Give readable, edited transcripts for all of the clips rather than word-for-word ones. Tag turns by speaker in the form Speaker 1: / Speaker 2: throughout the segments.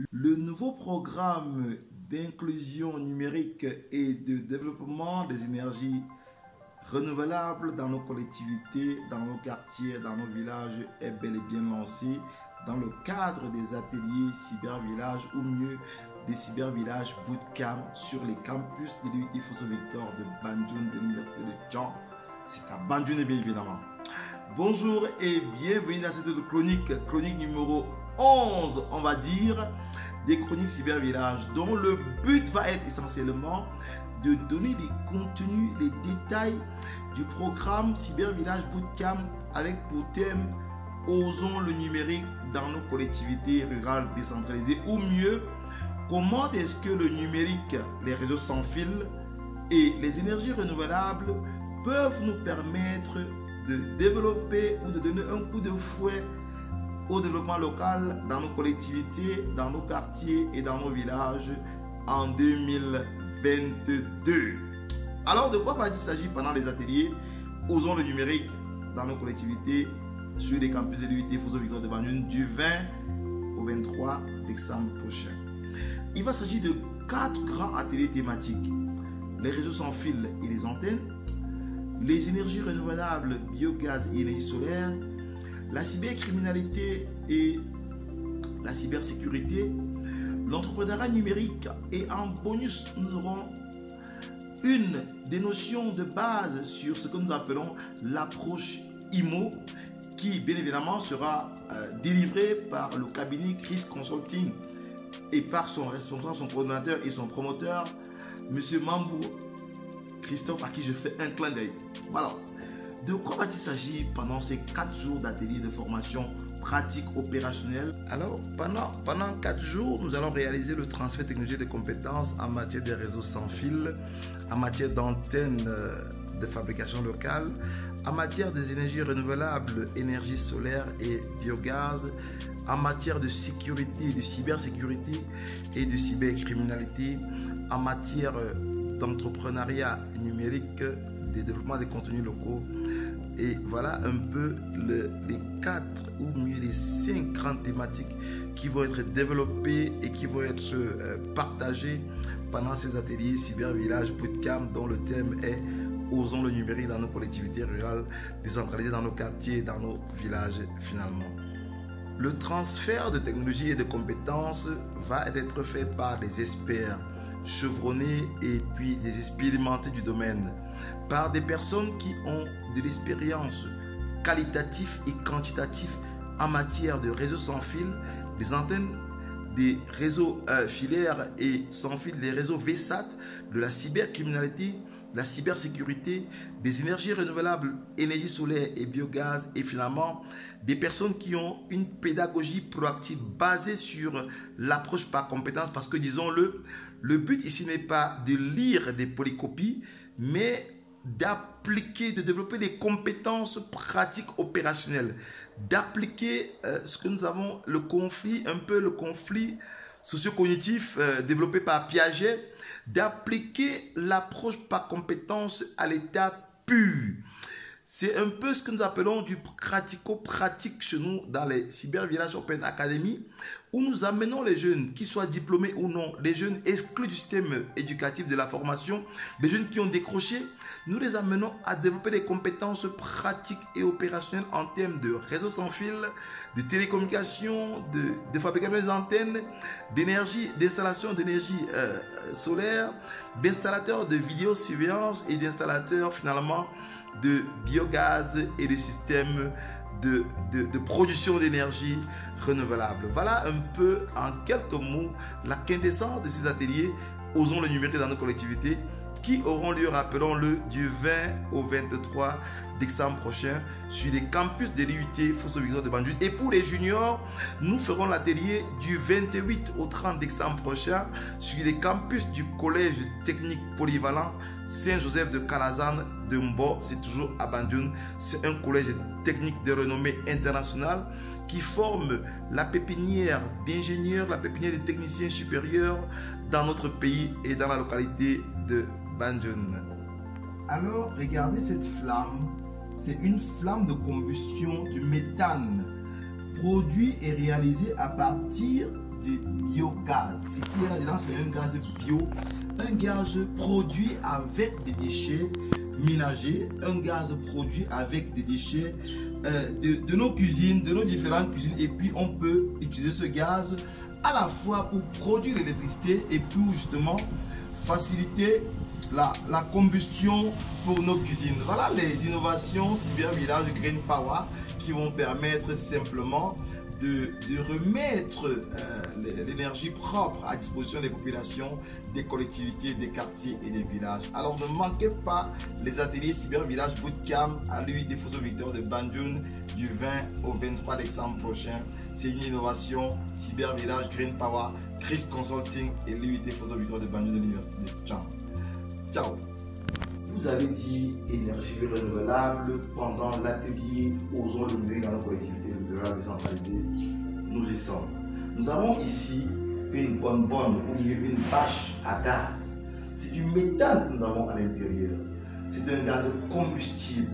Speaker 1: Le nouveau programme d'inclusion numérique et de développement des énergies renouvelables dans nos collectivités, dans nos quartiers, dans nos villages est bel et bien lancé dans le cadre des ateliers cybervillage ou mieux des cybervillages bootcamp sur les campus de l'UIT Fosso Victor de Banjul de l'Université de Jean. C'est à Banjul bien évidemment. Bonjour et bienvenue dans cette chronique numéro 11, on va dire, des chroniques cybervillage dont le but va être essentiellement de donner les contenus, les détails du programme cybervillage bootcamp avec pour thème osons le numérique dans nos collectivités rurales décentralisées ou mieux, comment est-ce que le numérique, les réseaux sans fil et les énergies renouvelables peuvent nous permettre de développer ou de donner un coup de fouet au développement local dans nos collectivités, dans nos quartiers et dans nos villages en 2022. Alors, de quoi va-t-il s'agir pendant les ateliers osons le numérique dans nos collectivités sur les campus de l'UIT Fosso Victor de Banjul du 20 au 23 décembre prochain? Il va s'agir de 4 grands ateliers thématiques: les réseaux sans fil et les antennes, les énergies renouvelables, biogaz et énergie solaire, la cybercriminalité et la cybersécurité, l'entrepreneuriat numérique, et en bonus, nous aurons une des notions de base sur ce que nous appelons l'approche IMO, qui bien évidemment sera délivrée par le cabinet Chris Consulting et par son responsable, son coordonnateur et son promoteur, M. Mambou Christophe, à qui je fais un clin d'œil. Voilà. De quoi va-t-il s'agir pendant ces 4 jours d'ateliers de formation pratique opérationnelle? Alors, pendant 4 jours, nous allons réaliser le transfert technologique de compétences en matière de réseaux sans fil, en matière d'antennes de fabrication locale, en matière des énergies renouvelables, énergie solaire et biogaz, en matière de sécurité, de cybersécurité et de cybercriminalité, en matière d'entrepreneuriat numérique, de développement des contenus locaux. Et voilà un peu les 4 ou mieux les 5 grandes thématiques qui vont être développées et qui vont être partagées pendant ces ateliers cybervillage bootcamp dont le thème est osons le numérique dans nos collectivités rurales décentralisées, dans nos quartiers, dans nos villages finalement. Le transfert de technologies et de compétences va être fait par des experts chevronnés et puis des expérimentés du domaine, par des personnes qui ont de l'expérience qualitative et quantitative en matière de réseaux sans fil, des antennes, des réseaux filaires et sans fil, des réseaux VSAT, de la cybercriminalité, de la cybersécurité, des énergies renouvelables, énergie solaire et biogaz, et finalement des personnes qui ont une pédagogie proactive basée sur l'approche par compétence, parce que disons-le, le but ici n'est pas de lire des polycopies, mais d'appliquer, de développer des compétences pratiques opérationnelles, d'appliquer ce que nous avons, le conflit socio-cognitif développé par Piaget, d'appliquer l'approche par compétence à l'état pur. C'est un peu ce que nous appelons du pratico-pratique chez nous dans les cybervillages Open Academy, où nous amenons les jeunes, qu'ils soient diplômés ou non, les jeunes exclus du système éducatif de la formation, les jeunes qui ont décroché, nous les amenons à développer des compétences pratiques et opérationnelles en termes de réseaux sans fil, de télécommunications, de fabrication des antennes, d'énergie, d'installation d'énergie solaire, d'installateurs de vidéosurveillance et d'installateurs finalement de biogaz et de systèmes de production d'énergie renouvelable. Voilà un peu en quelques mots la quintessence de ces ateliers osons le numérique dans nos collectivités qui auront lieu, rappelons-le, du 20 au 23 décembre prochain sur les campus de l'UIT Fosso Victor de Banjul. Et pour les juniors, nous ferons l'atelier du 28 au 30 décembre prochain sur les campus du collège technique polyvalent Saint-Joseph de Calazane de Mbo. C'est toujours à Banjul. C'est un collège technique de renommée internationale qui forme la pépinière d'ingénieurs, la pépinière des techniciens supérieurs dans notre pays et dans la localité de Banjul. Alors, regardez cette flamme. C'est une flamme de combustion du méthane, produit et réalisé à partir de biogaz. Ce qui est là-dedans, c'est un gaz bio, un gaz produit avec des déchets ménagers, un gaz produit avec des déchets de nos cuisines, de nos différentes cuisines. Et puis, on peut utiliser ce gaz à la fois pour produire l'électricité et pour justement faciliter la combustion pour nos cuisines. Voilà les innovations Cybervillage Green Power qui vont permettre simplement de remettre l'énergie propre à disposition des populations, des collectivités, des quartiers et des villages. Alors ne manquez pas les ateliers Cybervillage Bootcamp à l'UIT Fosso Victor de Banjul du 20 au 23 décembre prochain. C'est une innovation Cybervillage Green Power, Chris Consulting et l'UIT Fosso Victor de Banjul de l'Université de Cham. Ciao. Vous avez dit énergie renouvelable pendant l'atelier Osons le numérique dans nos collectivités rurales décentralisées. Nous y sommes. Nous avons ici une bonbonne ou mieux une bâche à gaz. C'est du méthane que nous avons à l'intérieur. C'est un gaz combustible.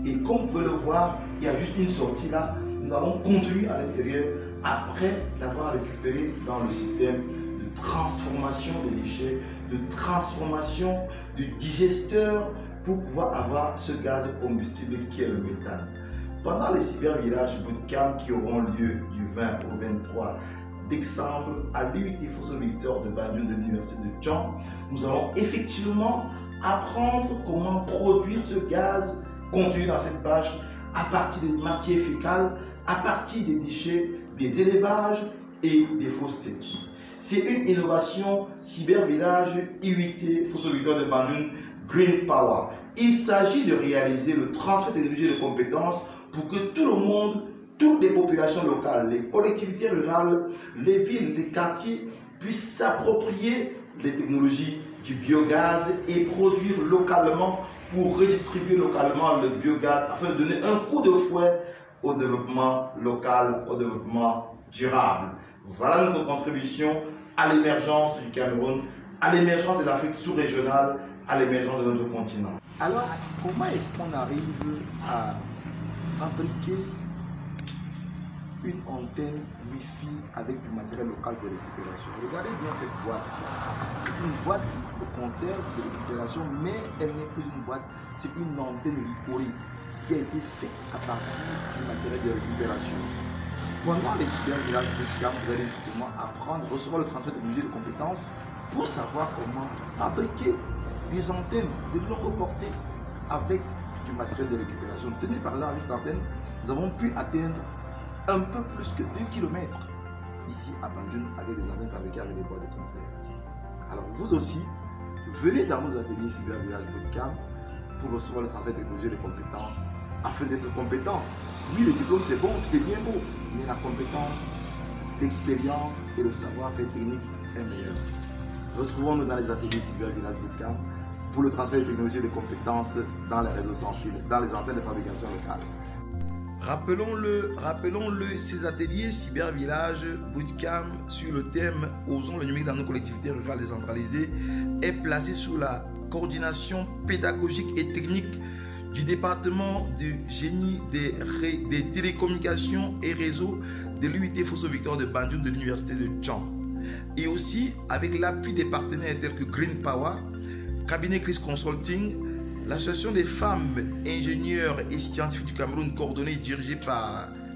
Speaker 1: Et comme vous pouvez le voir, il y a juste une sortie là. Nous avons conduit à l'intérieur après l'avoir récupéré dans le système de transformation des déchets, de transformation du digesteur pour pouvoir avoir ce gaz combustible qui est le méthane. Pendant les Cybervillage Bootcamp qui auront lieu du 20 au 23 décembre à l'UIT Fosso Victor de Banjul de l'Université de Cham, nous allons effectivement apprendre comment produire ce gaz contenu dans cette bâche à partir des matières fécales, à partir des déchets des élevages et des fosses septiques. C'est une innovation Cybervillage UIT Fosso Victor de Banjul Green Power. Il s'agit de réaliser le transfert d'énergie et de compétences pour que tout le monde, toutes les populations locales, les collectivités rurales, les villes, les quartiers puissent s'approprier les technologies du biogaz et produire localement pour redistribuer localement le biogaz afin de donner un coup de fouet au développement local, au développement durable. Voilà notre contribution à l'émergence du Cameroun, à l'émergence de l'Afrique sous-régionale, à l'émergence de notre continent. Alors, comment est-ce qu'on arrive à fabriquer une antenne Wi-Fi avec du matériel local de récupération? Regardez bien cette boîte. C'est une boîte de conserve de récupération, mais elle n'est plus une boîte, c'est une antenne liporée qui a été faite à partir du matériel de récupération. Pendant les Cybervillage Bootcamp, vous allez justement apprendre, recevoir le transfert d'énergie et de compétences pour savoir comment fabriquer des antennes de longue portée avec du matériel de récupération. Tenez par exemple avec cette antenne, nous avons pu atteindre un peu plus que 2 km ici à Banjul avec des antennes fabriquées avec des boîtes de conserve. Alors vous aussi, venez dans nos ateliers Cybervillage Bootcamp pour recevoir le transfert d'énergie et de compétences afin d'être compétent. Oui, le diplôme c'est bon, c'est bien beau, mais la compétence, l'expérience et le savoir-faire technique est meilleur. Retrouvons-nous dans les ateliers Cybervillage Bootcamp pour le transfert de technologies et de compétences dans les réseaux sans fil, dans les antennes de fabrication locale. Rappelons-le, ces ateliers Cybervillage Bootcamp sur le thème Osons le numérique dans nos collectivités rurales décentralisées est placé sous la coordination pédagogique et technique du département du génie des télécommunications et réseaux de l'UIT Fosso Victor de Banjul de l'Université de Cham. Et aussi avec l'appui des partenaires tels que Green Power, Cabinet Chris Consulting, l'association des femmes ingénieurs et scientifiques du Cameroun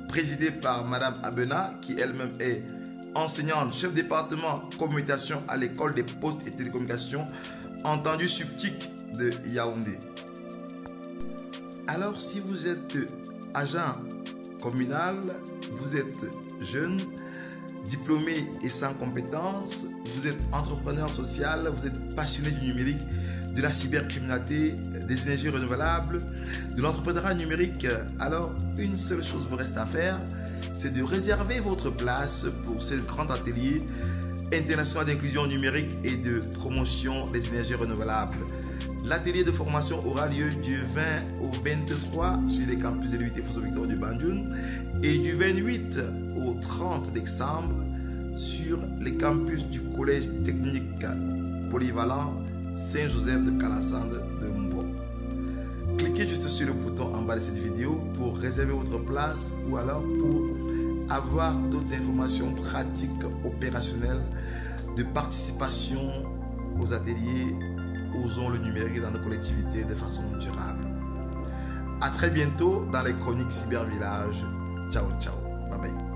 Speaker 1: présidée par Madame Abena, qui elle-même est enseignante, chef département communication à l'école des postes et télécommunications, entendu Subtic de Yaoundé. Alors si vous êtes agent communal, vous êtes jeune, diplômé et sans compétences, vous êtes entrepreneur social, vous êtes passionné du numérique, de la cybercriminalité, des énergies renouvelables, de l'entrepreneuriat numérique, alors une seule chose vous reste à faire, c'est de réserver votre place pour ce grand atelier international d'inclusion numérique et de promotion des énergies renouvelables. L'atelier de formation aura lieu du 20 au 23 sur les campus de l'UIT Fosso Victor du Banjul et du 28 au 30 décembre sur les campus du collège technique polyvalent Saint-Joseph de Calassande de Mbo. Cliquez juste sur le bouton en bas de cette vidéo pour réserver votre place ou alors pour avoir d'autres informations pratiques, opérationnelles, de participation aux ateliers, Osons le numérique dans nos collectivités de façon durable. À très bientôt dans les chroniques Cyber Village. Ciao, ciao. Bye bye.